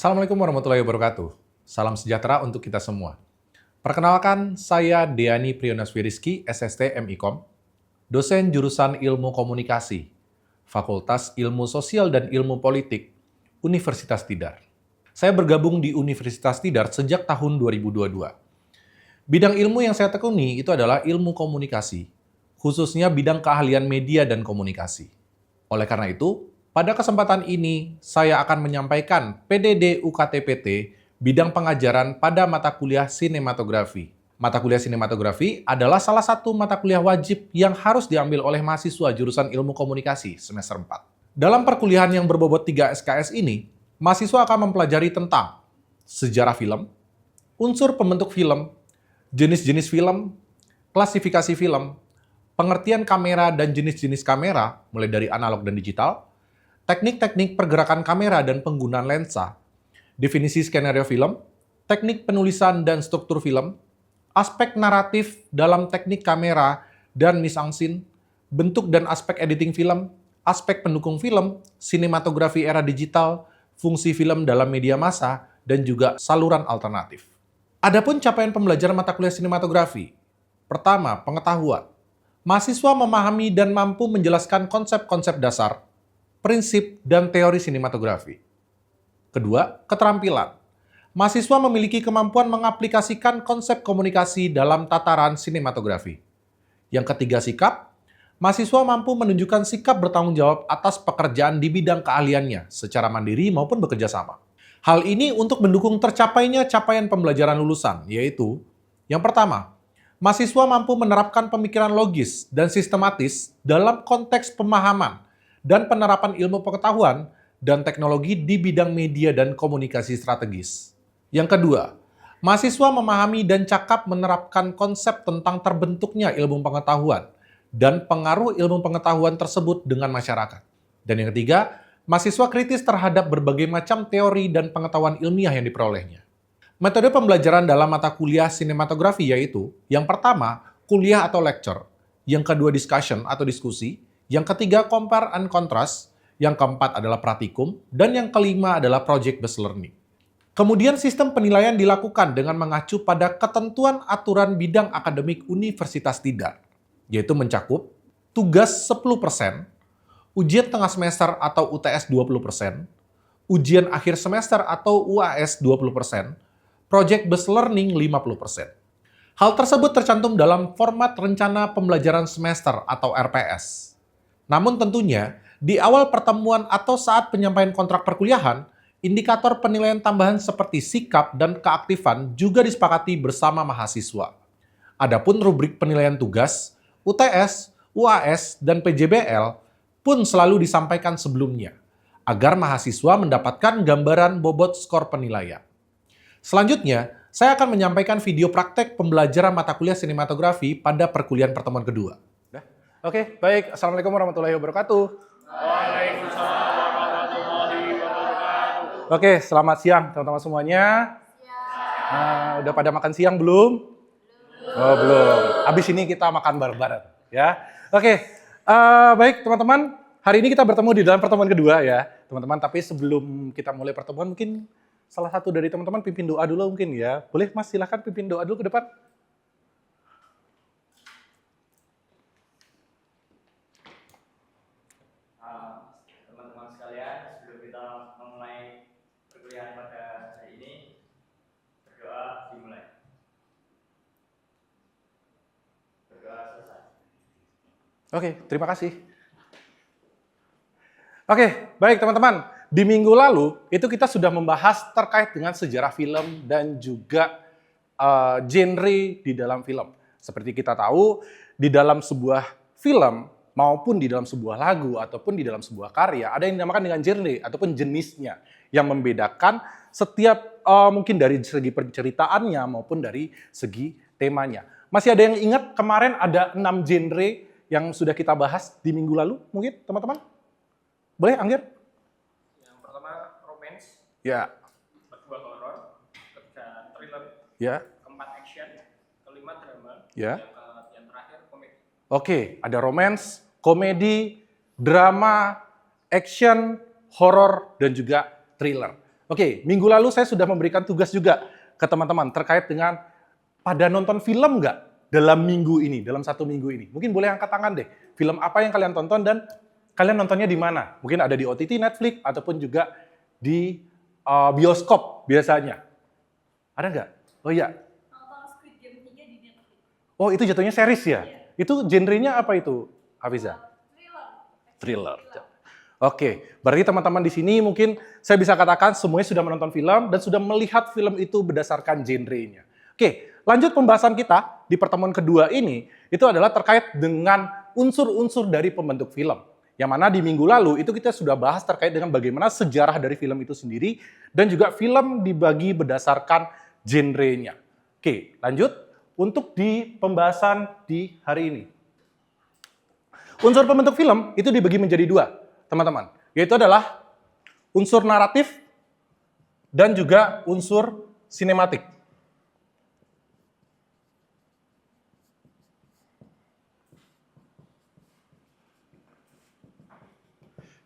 Assalamualaikum warahmatullahi wabarakatuh. Salam sejahtera untuk kita semua. Perkenalkan, saya Deani Priyonaswiriski, SST MIKOM, dosen jurusan Ilmu Komunikasi, Fakultas Ilmu Sosial dan Ilmu Politik, Universitas Tidar. Saya bergabung di Universitas Tidar sejak tahun 2022. Bidang ilmu yang saya tekuni itu adalah ilmu komunikasi, khususnya bidang keahlian media dan komunikasi. Oleh karena itu, pada kesempatan ini, saya akan menyampaikan PDD UKT-PT bidang pengajaran pada mata kuliah sinematografi. Mata kuliah sinematografi adalah salah satu mata kuliah wajib yang harus diambil oleh mahasiswa jurusan ilmu komunikasi semester 4. Dalam perkuliahan yang berbobot 3 SKS ini, mahasiswa akan mempelajari tentang sejarah film, unsur pembentuk film, jenis-jenis film, klasifikasi film, pengertian kamera dan jenis-jenis kamera, mulai dari analog dan digital, teknik-teknik pergerakan kamera dan penggunaan lensa, definisi skenario film, teknik penulisan dan struktur film, aspek naratif dalam teknik kamera dan mise-en-scene, bentuk dan aspek editing film, aspek pendukung film, sinematografi era digital, fungsi film dalam media massa, dan juga saluran alternatif. Adapun capaian pembelajaran mata kuliah sinematografi. Pertama, pengetahuan. Mahasiswa memahami dan mampu menjelaskan konsep-konsep dasar, prinsip, dan teori sinematografi. Kedua, keterampilan. Mahasiswa memiliki kemampuan mengaplikasikan konsep komunikasi dalam tataran sinematografi. Yang ketiga, sikap. Mahasiswa mampu menunjukkan sikap bertanggung jawab atas pekerjaan di bidang keahliannya secara mandiri maupun bekerja sama. Hal ini untuk mendukung tercapainya capaian pembelajaran lulusan, yaitu yang pertama, mahasiswa mampu menerapkan pemikiran logis dan sistematis dalam konteks pemahaman dan penerapan ilmu pengetahuan dan teknologi di bidang media dan komunikasi strategis. Yang kedua, mahasiswa memahami dan cakap menerapkan konsep tentang terbentuknya ilmu pengetahuan dan pengaruh ilmu pengetahuan tersebut dengan masyarakat. Dan yang ketiga, mahasiswa kritis terhadap berbagai macam teori dan pengetahuan ilmiah yang diperolehnya. Metode pembelajaran dalam mata kuliah sinematografi yaitu, yang pertama, kuliah atau lecture, yang kedua, discussion atau diskusi, yang ketiga, compare and contrast, yang keempat adalah praktikum, dan yang kelima adalah project-based learning. Kemudian sistem penilaian dilakukan dengan mengacu pada ketentuan aturan bidang akademik Universitas Tidar, yaitu mencakup tugas 10%, ujian tengah semester atau UTS 20%, ujian akhir semester atau UAS 20%, project-based learning 50%. Hal tersebut tercantum dalam format rencana pembelajaran semester atau RPS. Namun tentunya, di awal pertemuan atau saat penyampaian kontrak perkuliahan, indikator penilaian tambahan seperti sikap dan keaktifan juga disepakati bersama mahasiswa. Adapun rubrik penilaian tugas, UTS, UAS, dan PJBL pun selalu disampaikan sebelumnya, agar mahasiswa mendapatkan gambaran bobot skor penilaian. Selanjutnya, saya akan menyampaikan video praktek pembelajaran mata kuliah sinematografi pada perkuliahan pertemuan kedua. Oke, baik. Assalamualaikum warahmatullahi wabarakatuh. Waalaikumsalam warahmatullahi wabarakatuh. Oke, selamat siang teman-teman semuanya. Udah pada makan siang belum? Oh, belum. Abis ini kita makan bareng-bareng, ya. Oke, baik teman-teman. Hari ini kita bertemu di dalam pertemuan kedua ya, teman-teman. Tapi sebelum kita mulai pertemuan, mungkin salah satu dari teman-teman pimpin doa dulu mungkin ya. Boleh Mas, silahkan pimpin doa dulu ke depan. Teman-teman sekalian, sebelum kita memulai perkuliahan pada hari ini, berdoa dimulai. Berdoa selesai. Oke, terima kasih. Oke, baik teman-teman. Di minggu lalu, itu kita sudah membahas terkait dengan sejarah film dan juga genre di dalam film. Seperti kita tahu, di dalam sebuah film maupun di dalam sebuah lagu ataupun di dalam sebuah karya, ada yang dinamakan dengan genre ataupun jenisnya yang membedakan setiap mungkin dari segi perceritaannya maupun dari segi temanya. Masih ada yang ingat kemarin ada 6 genre yang sudah kita bahas di minggu lalu mungkin teman-teman? Boleh, Anggir? Yang pertama romance, Ya. kedua horor, ketiga thriller, Ya. keempat action, kelima drama, Ya. yang terakhir komedi. Oke, ada romance, komedi, drama, action, horor, dan juga thriller. Oke, minggu lalu saya sudah memberikan tugas juga ke teman-teman terkait dengan pada nonton film nggak dalam minggu ini, dalam 1 minggu ini. Mungkin boleh angkat tangan deh. Film apa yang kalian tonton dan kalian nontonnya di mana? Mungkin ada di OTT Netflix ataupun juga di bioskop biasanya. Ada nggak? Oh iya. Nonton Squid Game 3 di Netflix. Oh itu jatuhnya series ya? Itu genrenya apa itu, Hafiza? Thriller. Thriller. Oke, berarti teman-teman di sini mungkin saya bisa katakan semuanya sudah menonton film dan sudah melihat film itu berdasarkan genrenya. Oke, lanjut pembahasan kita di pertemuan kedua ini, itu adalah terkait dengan unsur-unsur dari pembentuk film. Yang mana di minggu lalu itu kita sudah bahas terkait dengan bagaimana sejarah dari film itu sendiri dan juga film dibagi berdasarkan genrenya. Oke, lanjut untuk di pembahasan di hari ini. Unsur pembentuk film itu dibagi menjadi 2, teman-teman. Yaitu adalah unsur naratif dan juga unsur sinematik.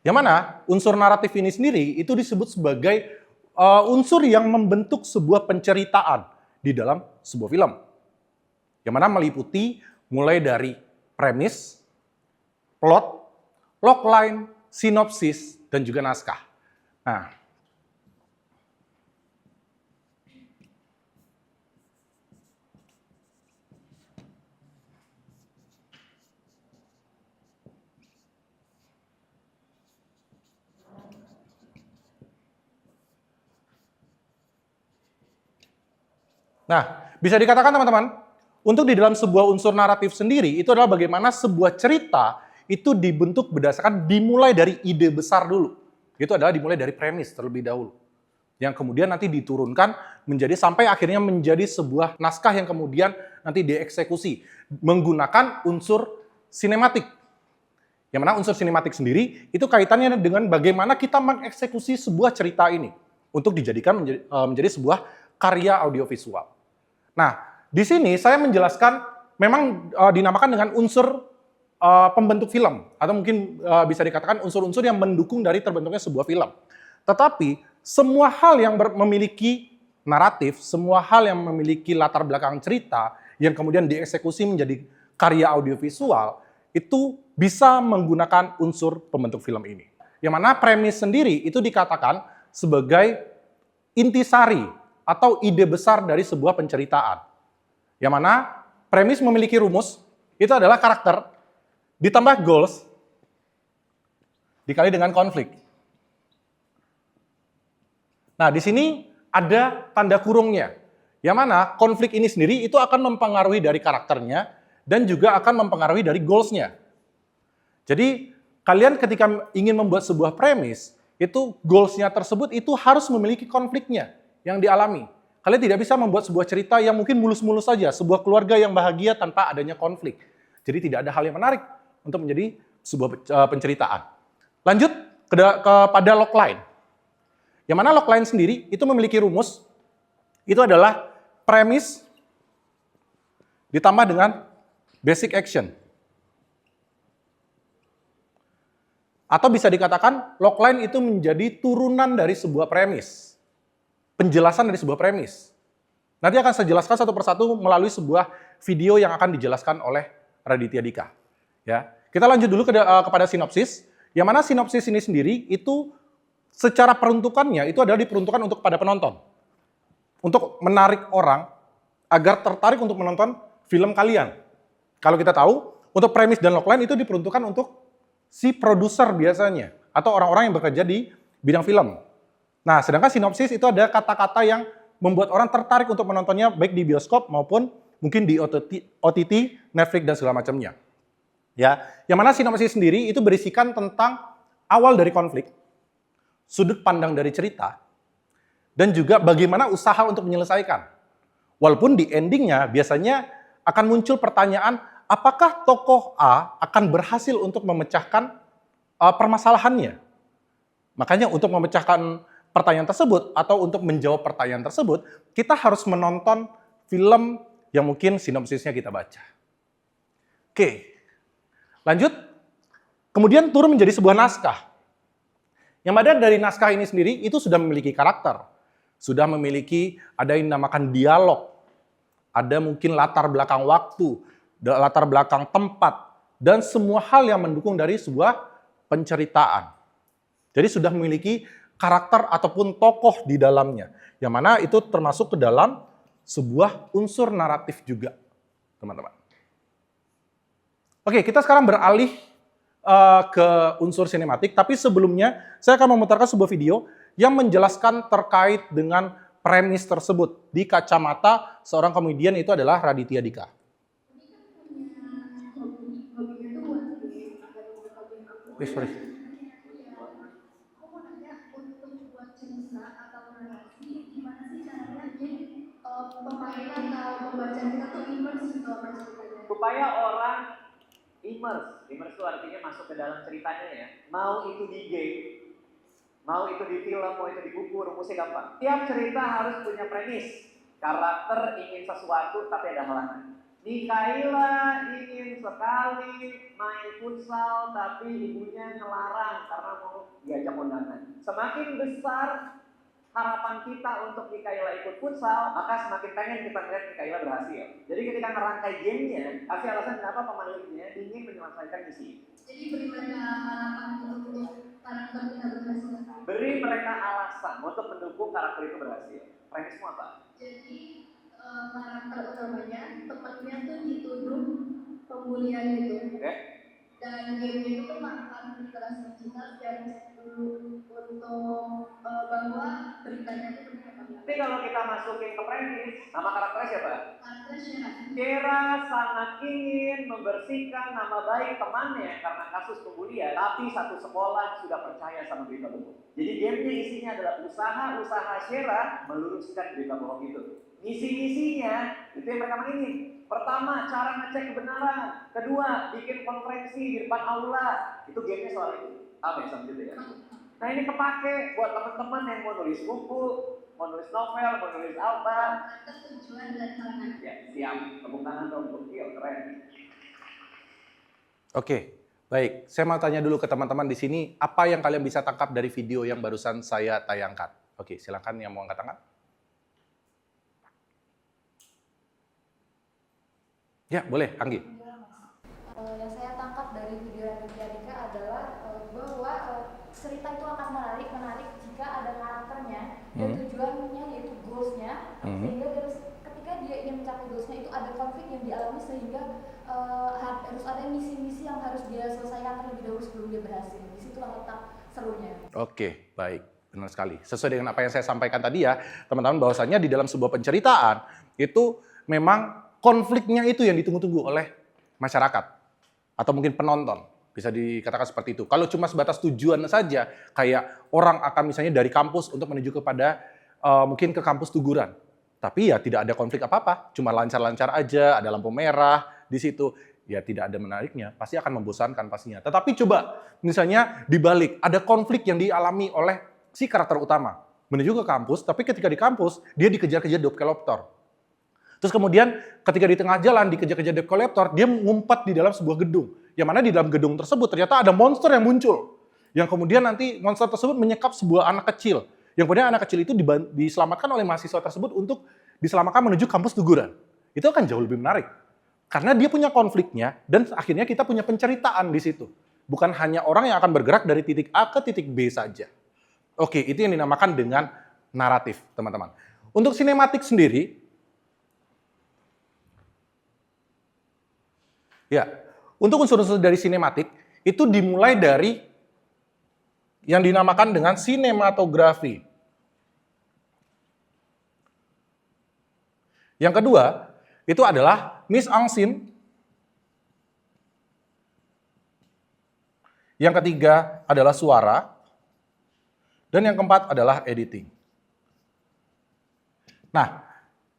Yang mana unsur naratif ini sendiri itu disebut sebagai unsur yang membentuk sebuah penceritaan di dalam sebuah film. Yang mana meliputi mulai dari premis, plot, logline, sinopsis, dan juga naskah. Nah, bisa dikatakan teman-teman, untuk di dalam sebuah unsur naratif sendiri, itu adalah bagaimana sebuah cerita itu dibentuk berdasarkan dimulai dari ide besar dulu. Itu adalah dimulai dari premis terlebih dahulu. Yang kemudian nanti diturunkan menjadi sampai akhirnya menjadi sebuah naskah yang kemudian nanti dieksekusi menggunakan unsur sinematik. Yang mana unsur sinematik sendiri itu kaitannya dengan bagaimana kita mengeksekusi sebuah cerita ini untuk dijadikan menjadi sebuah karya audiovisual. Nah, di sini saya menjelaskan memang dinamakan dengan unsur pembentuk film atau mungkin bisa dikatakan unsur-unsur yang mendukung dari terbentuknya sebuah film. Tetapi semua hal yang memiliki naratif, semua hal yang memiliki latar belakang cerita yang kemudian dieksekusi menjadi karya audiovisual itu bisa menggunakan unsur pembentuk film ini. Yang mana premis sendiri itu dikatakan sebagai intisari atau ide besar dari sebuah penceritaan. Yang mana premis memiliki rumus, itu adalah karakter, ditambah goals, dikali dengan konflik. Nah, di sini ada tanda kurungnya. Yang mana konflik ini sendiri itu akan mempengaruhi dari karakternya dan juga akan mempengaruhi dari goals-nya. Jadi, kalian ketika ingin membuat sebuah premis, itu goals-nya tersebut itu harus memiliki konfliknya yang dialami. Kalian tidak bisa membuat sebuah cerita yang mungkin mulus-mulus saja, sebuah keluarga yang bahagia tanpa adanya konflik. Jadi tidak ada hal yang menarik untuk menjadi sebuah penceritaan. Lanjut kepada logline. Yang mana logline sendiri itu memiliki rumus, itu adalah premis ditambah dengan basic action. Atau bisa dikatakan logline itu menjadi turunan dari sebuah premis. Penjelasan dari sebuah premis. Nanti akan saya jelaskan satu persatu melalui sebuah video yang akan dijelaskan oleh Raditya Dika. Ya, kita lanjut dulu kepada sinopsis. Yang mana sinopsis ini sendiri itu secara peruntukannya itu adalah diperuntukkan untuk pada penonton. Untuk menarik orang agar tertarik untuk menonton film kalian. Kalau kita tahu, untuk premis dan logline itu diperuntukkan untuk si produser biasanya atau orang-orang yang bekerja di bidang film. Nah, sedangkan sinopsis itu ada kata-kata yang membuat orang tertarik untuk menontonnya baik di bioskop maupun mungkin di OTT, Netflix dan segala macamnya. Ya, yang mana sinopsis sendiri itu berisikan tentang awal dari konflik, sudut pandang dari cerita, dan juga bagaimana usaha untuk menyelesaikan. Walaupun di endingnya biasanya akan muncul pertanyaan, apakah tokoh A akan berhasil untuk memecahkan permasalahannya? Makanya untuk memecahkan pertanyaan tersebut atau untuk menjawab pertanyaan tersebut, kita harus menonton film yang mungkin sinopsisnya kita baca. Oke, lanjut. Kemudian turun menjadi sebuah naskah. Yang mana dari naskah ini sendiri itu sudah memiliki karakter, sudah memiliki ada yang dinamakan dialog, ada mungkin latar belakang waktu, latar belakang tempat, dan semua hal yang mendukung dari sebuah penceritaan. Jadi sudah memiliki karakter ataupun tokoh di dalamnya, yang mana itu termasuk ke dalam sebuah unsur naratif juga, teman-teman. Oke, kita sekarang beralih ke unsur sinematik, tapi sebelumnya saya akan memutarkan sebuah video yang menjelaskan terkait dengan premis tersebut di kacamata seorang komedian, itu adalah Raditya Dika. Sorry. Supaya orang immerse itu artinya masuk ke dalam ceritanya ya. Mau itu di game, mau itu di film, mau itu di buku, rumusnya gampang. Tiap cerita harus punya premis. Karakter ingin sesuatu tapi ada halangan. Mikaela ingin sekali main futsal tapi ibunya ngelarang karena mau diajak undangan. Semakin besar harapan kita untuk Mikaela ikut futsal, maka semakin pengen kita melihat Mikaela berhasil. Jadi ketika ngerangkai gamenya, kasih alasan kenapa pemainnya ingin menyelesaikan misi. Jadi beri mereka harapan untuk karakter kita berhasil. Beri mereka alasan untuk mendukung karakter itu berhasil. Premismu apa? Jadi karakter utamanya temannya tuh dituduh pembulian gitu. Oke. Dan game itu tuh makan literasi digital dan dulu untuk bahwa beritanya itu benar apa enggak. Tapi kalau kita masukin ke premis, nama karakternya siapa? Karakter Syera. Kera sangat ingin membersihkan nama baik temannya karena kasus pembulian, tapi satu sekolah sudah percaya sama berita bohong. Jadi gamenya isinya adalah usaha-usaha Syera meluruskan berita bohong itu. Misi-misinya itu yang mereka mainin. Pertama, cara ngecek kebenaran. Kedua, bikin konferensi di depan aula. Itu gamenya soal itu. Apa ya sama gitu ya? Nah ini kepake buat teman-teman yang mau nulis buku, mau nulis novel, mau nulis apa. Tujuan dan halangan. Ya, siap. Tepuk tangan dong untuk Gil, keren. Oke, baik. Saya mau tanya dulu ke teman-teman di sini, apa yang kalian bisa tangkap dari video yang barusan saya tayangkan? Oke, silakan yang mau angkat tangan. Ya, boleh, Anggi. Yang saya tangkap dari video Raditya Dika adalah bahwa cerita itu akan menarik jika ada karakternya dan tujuannya yaitu goals-nya, sehingga ketika dia ingin mencapai goals-nya itu ada konflik yang dialami sehingga harus ada misi-misi yang harus dia selesaikan terlebih dahulu sebelum dia berhasil. Di situlah letak serunya. Oke, baik. Benar sekali. Sesuai dengan apa yang saya sampaikan tadi ya, teman-teman, bahwasannya di dalam sebuah penceritaan itu memang konfliknya itu yang ditunggu-tunggu oleh masyarakat atau mungkin penonton, bisa dikatakan seperti itu. Kalau cuma sebatas tujuan saja, kayak orang akan misalnya dari kampus untuk menuju kepada mungkin ke kampus Tuguran, tapi ya tidak ada konflik apa-apa, cuma lancar-lancar aja, ada lampu merah di situ, ya tidak ada menariknya, pasti akan membosankan pastinya. Tetapi coba misalnya dibalik, ada konflik yang dialami oleh si karakter utama menuju ke kampus, tapi ketika di kampus dia dikejar-kejar debt collector. Terus kemudian ketika di tengah jalan dikejar-kejar debt collector, dia ngumpet di dalam sebuah gedung. Yang mana di dalam gedung tersebut ternyata ada monster yang muncul. Yang kemudian nanti monster tersebut menyekap sebuah anak kecil. Yang kemudian anak kecil itu diselamatkan oleh mahasiswa tersebut untuk diselamatkan menuju kampus Tuguran. Itu akan jauh lebih menarik. Karena dia punya konfliknya dan akhirnya kita punya penceritaan di situ. Bukan hanya orang yang akan bergerak dari titik A ke titik B saja. Oke, itu yang dinamakan dengan naratif, teman-teman. Untuk sinematik sendiri, ya, untuk unsur-unsur dari sinematik itu dimulai dari yang dinamakan dengan sinematografi. Yang kedua, itu adalah mise en scène. Yang ketiga adalah suara. Dan yang keempat adalah editing. Nah,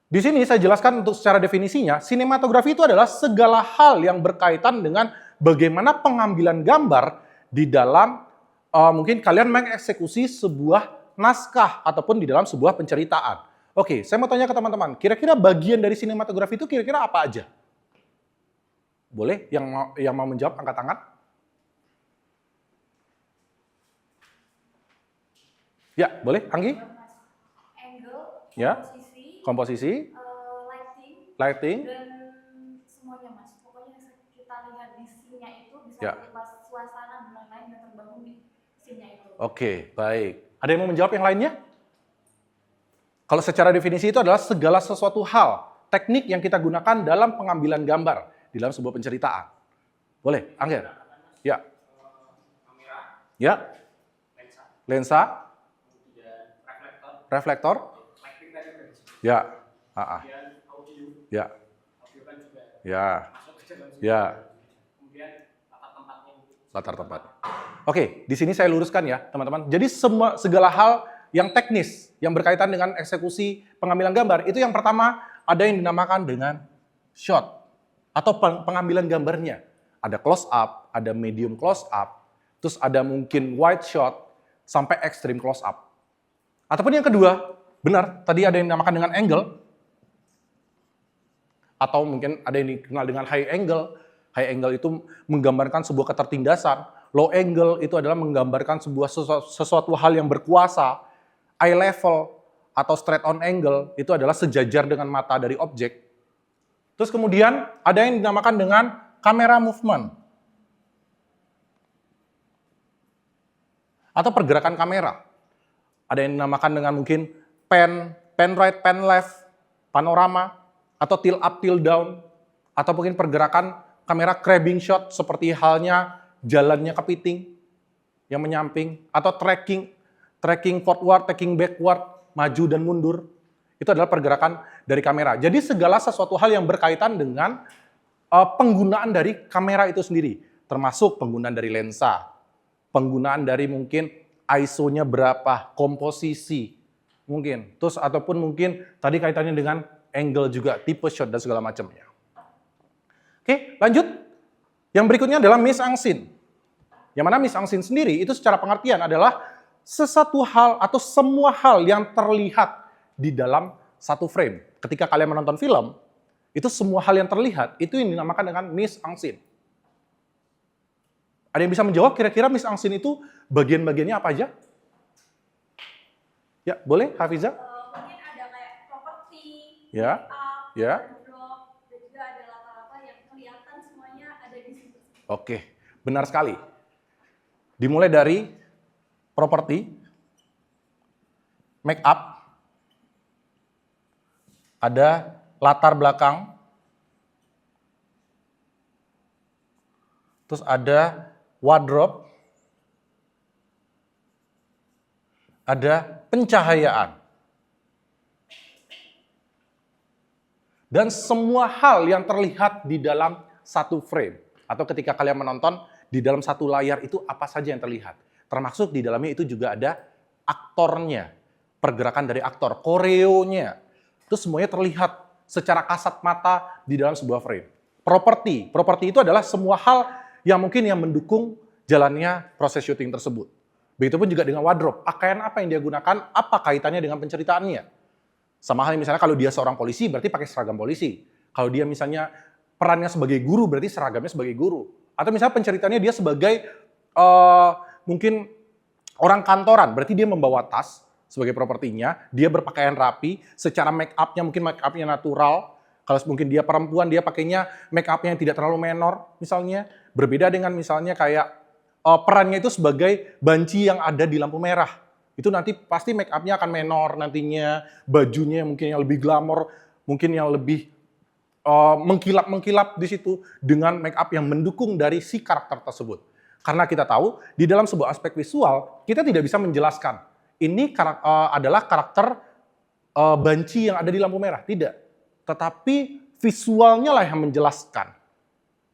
di sini saya jelaskan untuk secara definisinya, sinematografi itu adalah segala hal yang berkaitan dengan bagaimana pengambilan gambar di dalam mungkin kalian mengeksekusi sebuah naskah ataupun di dalam sebuah penceritaan. Oke, saya mau tanya ke teman-teman, kira-kira bagian dari sinematografi itu kira-kira apa aja? Boleh? Yang mau menjawab angkat tangan? Ya, boleh, Anggi? Angle, Ya. komposisi, Komposisi, lighting, lighting, dan semuanya mas. Pokoknya yang kita lihat di scene-nya itu bisa Ya. mengubah suasana dan lain-lain yang terbangun di scene-nya itu. Oke, baik. Ada yang mau menjawab yang lainnya? Kalau secara definisi itu adalah segala sesuatu hal, teknik yang kita gunakan dalam pengambilan gambar di dalam sebuah penceritaan. Boleh, Angger? Ya. Kamera, Ya, lensa, lensa, kemudian reflektor. lighting tadi udah disebut. Ya. Kemudian audio, Ya. audio kan juga Ya. masuk ke dalam situ. Ya. Kemudian latar tempatnya. Latar tempat. Oke, di sini saya luruskan ya, teman-teman. Jadi segala hal yang teknis yang berkaitan dengan eksekusi pengambilan gambar itu yang pertama ada yang dinamakan dengan shot atau pengambilan gambarnya. Ada close up, ada medium close up, terus ada mungkin wide shot sampai extreme close up. Ataupun yang kedua, benar, tadi ada yang dinamakan dengan angle atau mungkin ada yang dikenal dengan high angle. High angle itu menggambarkan sebuah ketertindasan. Low angle itu adalah menggambarkan sebuah sesuatu hal yang berkuasa. Eye level atau straight on angle itu adalah sejajar dengan mata dari objek. Terus kemudian ada yang dinamakan dengan camera movement atau pergerakan kamera. Ada yang dinamakan dengan mungkin pan right, pan left, panorama, atau tilt up, tilt down, atau mungkin pergerakan kamera crabbing shot seperti halnya jalannya kepiting yang menyamping, atau tracking forward, tracking backward, maju dan mundur. Itu adalah pergerakan dari kamera. Jadi segala sesuatu hal yang berkaitan dengan penggunaan dari kamera itu sendiri, termasuk penggunaan dari lensa, penggunaan dari mungkin ISO-nya berapa, komposisi, mungkin. Terus ataupun mungkin tadi kaitannya dengan angle juga, tipe shot dan segala macamnya. Oke, lanjut. Yang berikutnya adalah mise en scène. Yang mana mise en scène sendiri itu secara pengertian adalah sesuatu hal atau semua hal yang terlihat di dalam satu frame. Ketika kalian menonton film, itu semua hal yang terlihat, itu yang dinamakan dengan mise en scène. Ada yang bisa menjawab kira-kira mise en scène itu bagian-bagiannya apa aja? Ya, boleh, Hafiza? Mungkin ada kayak properti, Ya, up, ya. blok, dan juga ada latar-latar yang kelihatan semuanya ada di situ. Oke, benar sekali. Dimulai dari properti, make up, ada latar belakang, terus ada wardrobe, ada pencahayaan. Dan semua hal yang terlihat di dalam satu frame. Atau ketika kalian menonton, di dalam satu layar itu apa saja yang terlihat. Termasuk di dalamnya itu juga ada aktornya. Pergerakan dari aktor, koreonya. Itu semuanya terlihat secara kasat mata di dalam sebuah frame. Properti itu adalah semua hal yang mungkin yang mendukung jalannya proses syuting tersebut. Begitupun juga dengan wardrobe. Pakaian apa yang dia gunakan, apa kaitannya dengan penceritaannya. Sama halnya misalnya kalau dia seorang polisi, berarti pakai seragam polisi. Kalau dia misalnya perannya sebagai guru, berarti seragamnya sebagai guru. Atau misalnya penceritanya dia sebagai mungkin orang kantoran, berarti dia membawa tas sebagai propertinya, dia berpakaian rapi, secara make up-nya mungkin make up-nya natural. Kalau mungkin dia perempuan, dia pakainya make up-nya yang tidak terlalu menor, misalnya. Berbeda dengan misalnya kayak perannya itu sebagai banci yang ada di lampu merah. Itu nanti pasti make up-nya akan menor nantinya, bajunya mungkin yang lebih glamor, mungkin yang lebih mengkilap-mengkilap di situ dengan make up yang mendukung dari si karakter tersebut. Karena kita tahu di dalam sebuah aspek visual kita tidak bisa menjelaskan ini adalah karakter banci yang ada di lampu merah, tidak. Tetapi visualnya lah yang menjelaskan.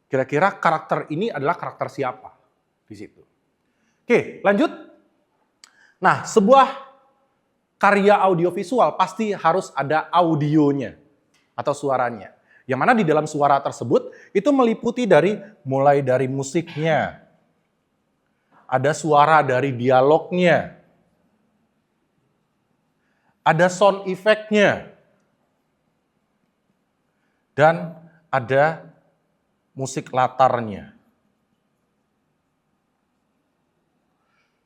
Kira-kira karakter ini adalah karakter siapa di situ. Oke, lanjut. Nah, sebuah karya audiovisual pasti harus ada audionya atau suaranya. Yang mana di dalam suara tersebut itu meliputi mulai dari musiknya, ada suara dari dialognya, ada sound effect-nya, dan ada musik latarnya.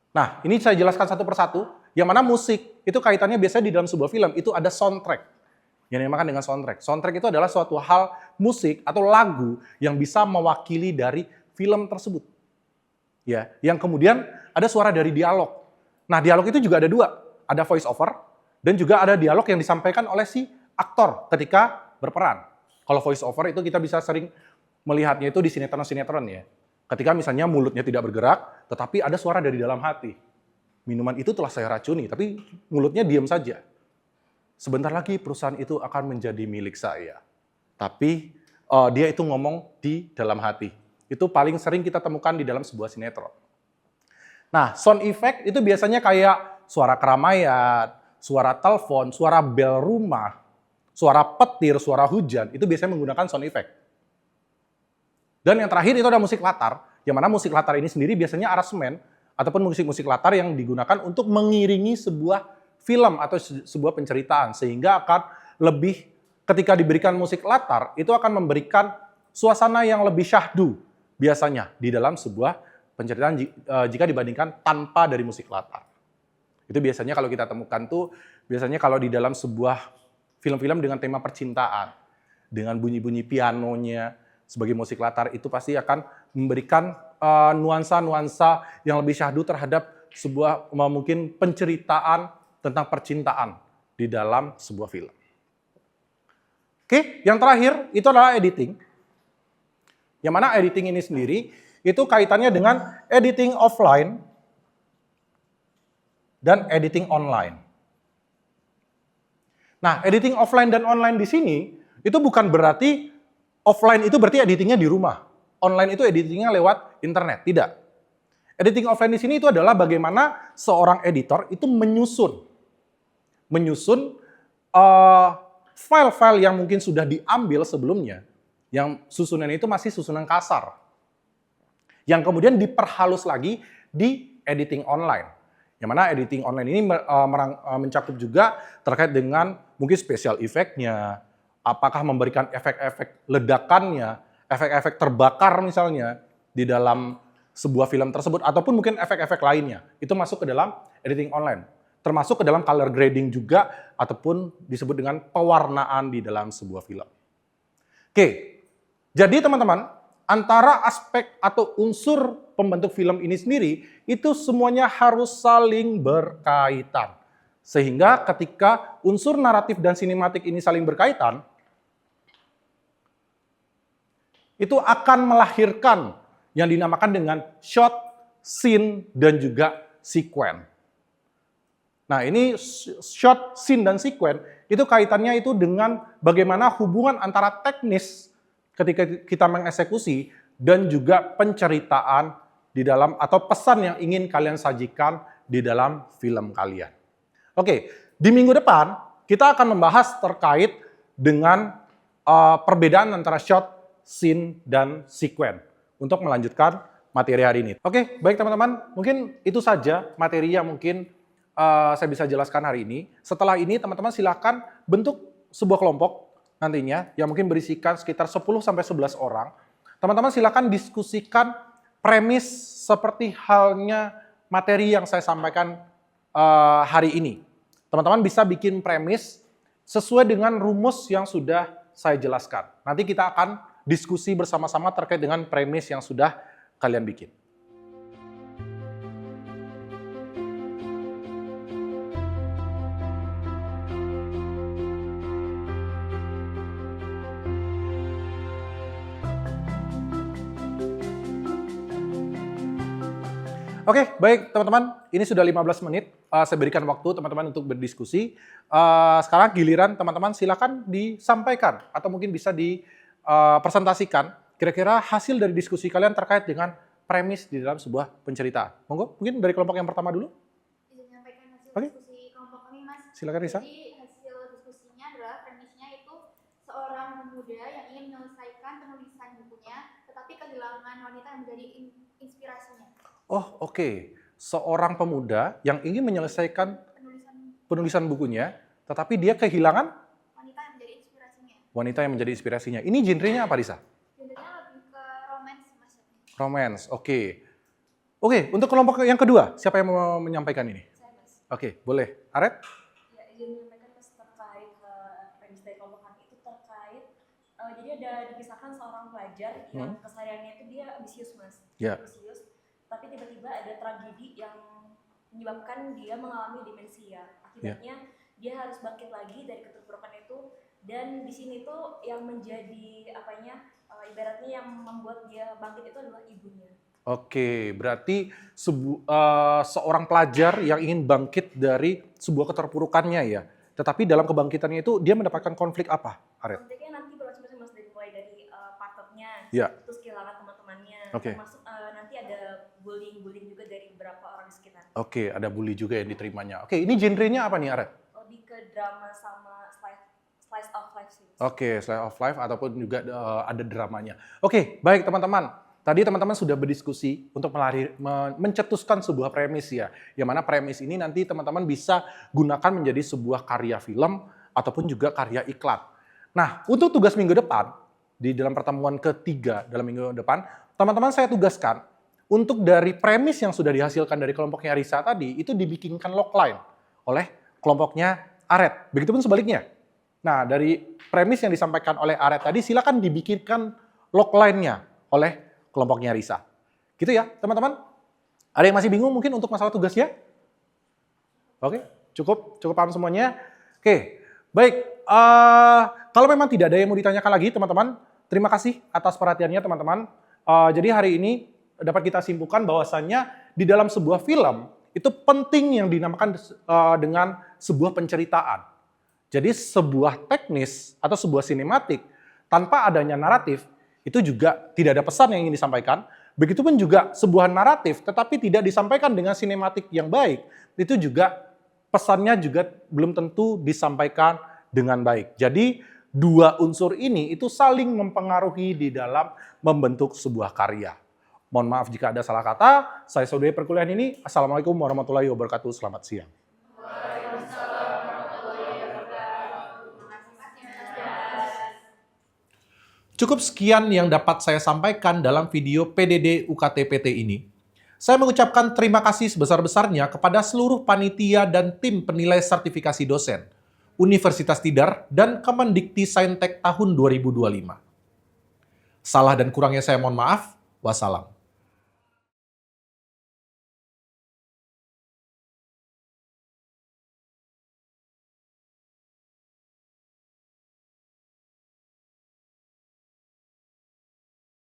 Nah, ini saya jelaskan satu persatu. Yang mana musik itu kaitannya biasanya di dalam sebuah film itu ada soundtrack. Yang dinamakan dengan soundtrack. Soundtrack itu adalah suatu hal musik atau lagu yang bisa mewakili dari film tersebut. Ya, yang kemudian ada suara dari dialog. Nah, dialog itu juga ada dua. Ada voice over dan juga ada dialog yang disampaikan oleh si aktor ketika berperan. Kalau voice over itu kita bisa sering melihatnya itu di sinetron-sinetron ya. Ketika misalnya mulutnya tidak bergerak, tetapi ada suara dari dalam hati. Minuman itu telah saya racuni, tapi mulutnya diam saja. Sebentar lagi perusahaan itu akan menjadi milik saya. Tapi dia itu ngomong di dalam hati. Itu paling sering kita temukan di dalam sebuah sinetron. Nah, sound effect itu biasanya kayak suara keramaian, suara telepon, suara bel rumah, suara petir, suara hujan, itu biasanya menggunakan sound effect. Dan yang terakhir itu ada musik latar, yang mana musik latar ini sendiri biasanya aransemen ataupun musik-musik latar yang digunakan untuk mengiringi sebuah film atau sebuah penceritaan, sehingga akan lebih, ketika diberikan musik latar, itu akan memberikan suasana yang lebih syahdu biasanya di dalam sebuah penceritaan jika dibandingkan tanpa dari musik latar. Itu biasanya kalau kita temukan tuh, biasanya kalau di dalam sebuah film-film dengan tema percintaan, dengan bunyi-bunyi pianonya sebagai musik latar, itu pasti akan memberikan nuansa-nuansa yang lebih syahdu terhadap sebuah mungkin penceritaan tentang percintaan di dalam sebuah film. Oke, yang terakhir itu adalah editing. Yang mana editing ini sendiri itu kaitannya dengan editing offline dan editing online. Nah, editing offline dan online di sini itu bukan berarti offline itu berarti editingnya di rumah. Online itu editingnya lewat internet, tidak. Editing offline di sini itu adalah bagaimana seorang editor itu menyusun file-file yang mungkin sudah diambil sebelumnya, yang susunan itu masih susunan kasar, yang kemudian diperhalus lagi di editing online. Yang mana editing online ini mencakup juga terkait dengan mungkin special effect-nya, apakah memberikan efek-efek ledakannya, efek-efek terbakar misalnya di dalam sebuah film tersebut, ataupun mungkin efek-efek lainnya. Itu masuk ke dalam editing online. Termasuk ke dalam color grading juga, ataupun disebut dengan pewarnaan di dalam sebuah film. Oke, jadi teman-teman, antara aspek atau unsur pembentuk film ini sendiri, itu semuanya harus saling berkaitan. Sehingga ketika unsur naratif dan sinematik ini saling berkaitan, itu akan melahirkan yang dinamakan dengan shot, scene, dan juga sequence. Nah, ini shot, scene, dan sequence itu kaitannya itu dengan bagaimana hubungan antara teknis ketika kita mengeksekusi dan juga penceritaan di dalam atau pesan yang ingin kalian sajikan di dalam film kalian. Oke, di minggu depan kita akan membahas terkait dengan perbedaan antara shot, scene, dan sequence untuk melanjutkan materi hari ini. Oke, baik teman-teman, mungkin itu saja materi yang mungkin saya bisa jelaskan hari ini. Setelah ini teman-teman silakan bentuk sebuah kelompok nantinya yang mungkin berisikan sekitar 10-11 orang. Teman-teman silakan diskusikan premis seperti halnya materi yang saya sampaikan hari ini. Teman-teman bisa bikin premis sesuai dengan rumus yang sudah saya jelaskan. Nanti kita akan diskusi bersama-sama terkait dengan premis yang sudah kalian bikin. Oke, baik teman-teman, ini sudah 15 menit. Saya berikan waktu teman-teman untuk berdiskusi. Sekarang giliran teman-teman silakan disampaikan atau mungkin bisa dipresentasikan kira-kira hasil dari diskusi kalian terkait dengan premis di dalam sebuah penceritaan. Monggo, mungkin dari kelompok yang pertama dulu. Bisa menyampaikan hasil Oke. diskusi kelompok kami, Mas. Silakan, Risa. Jadi hasil diskusinya adalah premisnya itu seorang pemuda yang ingin menyelesaikan penulisan bukunya, tetapi kehilangan wanita yang menjadi inspirasinya. Oh, oke. Seorang pemuda yang ingin menyelesaikan penulisan bukunya, tetapi dia kehilangan Wanita yang menjadi inspirasinya. wanita yang menjadi inspirasinya. Ini genrenya apa, Risa? Genrenya lebih ke romance, Mas. Romance, oke. Oke, untuk kelompok yang kedua, siapa yang mau menyampaikan ini? Saya, Mas. Oke, boleh. Aret? Ya, izin menyampaikan terkait premis dari kelompok kami itu terkait jadi ada dipisahkan seorang pelajar yang kesehariannya itu dia ambisius mas, ambisius, tapi tiba-tiba ada tragedi yang menyebabkan dia mengalami demensia. Akibatnya dia harus bangkit lagi dari keterpurukan itu, dan di sini tuh yang menjadi ibaratnya yang membuat dia bangkit itu adalah ibunya. Oke, berarti seorang pelajar yang ingin bangkit dari sebuah keterpurukannya ya. Tetapi dalam kebangkitannya itu dia mendapatkan konflik apa, Aret? Konfliknya nanti bermacam-macam mas, mulai dari partnernya, terus kehilangan teman-temannya, termasuk nanti ada bullying juga dari beberapa orang di sekitar. Oke, ada bully juga yang diterimanya. Oke, ini genrenya apa nih, Aret? Lebih ke drama sama slice of life sih. Oke, slice of life ataupun juga ada dramanya. Oke, baik teman-teman. Tadi teman-teman sudah berdiskusi untuk mencetuskan sebuah premis ya. Yang mana premis ini nanti teman-teman bisa gunakan menjadi sebuah karya film ataupun juga karya iklan. Nah, untuk tugas minggu depan, di dalam pertemuan ketiga dalam minggu depan, teman-teman saya tugaskan untuk dari premis yang sudah dihasilkan dari kelompoknya Risa tadi, itu dibikinkan logline oleh kelompoknya Aret. Begitupun sebaliknya. Nah, dari premis yang disampaikan oleh Aret tadi, silakan dibikinkan logline-nya oleh kelompoknya Risa. Gitu ya, teman-teman? Ada yang masih bingung mungkin untuk masalah tugasnya? Oke, cukup paham semuanya? Oke, baik. Kalau memang tidak ada yang mau ditanyakan lagi, teman-teman, terima kasih atas perhatiannya, teman-teman. Jadi hari ini dapat kita simpulkan bahwasannya di dalam sebuah film, itu penting yang dinamakan dengan sebuah penceritaan. Jadi sebuah teknis atau sebuah sinematik tanpa adanya naratif, itu juga tidak ada pesan yang ingin disampaikan. Begitupun juga sebuah naratif tetapi tidak disampaikan dengan sinematik yang baik, itu juga pesannya juga belum tentu disampaikan dengan baik. Jadi dua unsur ini itu saling mempengaruhi di dalam membentuk sebuah karya. Mohon maaf jika ada salah kata. Saya sudahi perkuliahan ini. Assalamualaikum warahmatullahi wabarakatuh. Selamat siang. Cukup sekian yang dapat saya sampaikan dalam video PDD UKT-PT ini. Saya mengucapkan terima kasih sebesar-besarnya kepada seluruh panitia dan tim penilai sertifikasi dosen, Universitas Tidar, dan Kemendikti Saintek tahun 2025. Salah dan kurangnya saya mohon maaf. Wassalam.